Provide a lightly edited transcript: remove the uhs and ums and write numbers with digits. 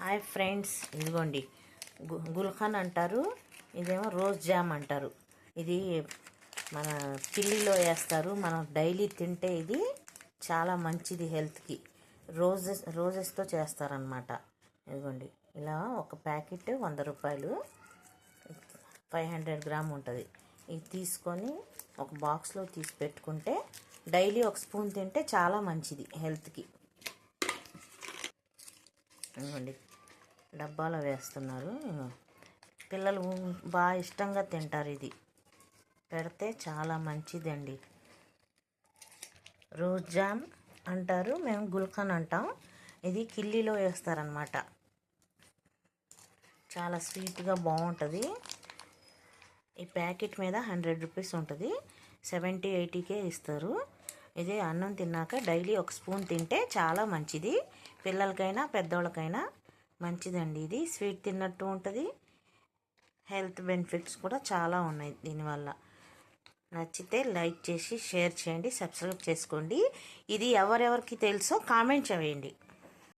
Hi friends, ఇదిగోండి గుల్ఖాన్ అంటారు, ఇదేమో రోజ్ జామ్ అంటారు. ఇది మన పిల్లిలో వేస్తారు. మనం డైలీ తింటే ఇది చాలా మంచిది హెల్త్కి. రోజెస్తో చేస్తారనమాట. ఇదిగోండి ఇలా ఒక ప్యాకెట్ 100 రూపాయలు, 500 గ్రామ్ ఉంటుంది. ఇది తీసుకొని ఒక బాక్స్లో తీసి పెట్టుకుంటే డైలీ ఒక స్పూన్ తింటే చాలా మంచిది హెల్త్కి. ఇదిగోండి డబ్బాలో వేస్తున్నారు. పిల్లలు బాగా ఇష్టంగా తింటారు. ఇది పెడితే చాలా మంచిదండి. రోజ్ జామ్ అంటారు, మేము గుల్ఖాన్ అంటాం. ఇది కిల్లీలో వేస్తారనమాట. చాలా స్వీట్గా బాగుంటుంది. ఈ ప్యాకెట్ మీద 100 రూపీస్ ఉంటుంది. 70-80కే ఇస్తారు. ఇది అన్నం తిన్నాక డైలీ ఒక స్పూన్ తింటే చాలా మంచిది. పిల్లలకైనా పెద్దవాళ్ళకైనా మంచిదండి. ఇది స్వీట్ తిన్నట్టు ఉంటుంది. హెల్త్ బెనిఫిట్స్ కూడా చాలా ఉన్నాయి దీనివల్ల. నచ్చితే లైక్ చేసి షేర్ చేయండి, సబ్స్క్రైబ్ చేసుకోండి. ఇది ఎవరెవరికి తెలుసో కామెంట్ చేయండి.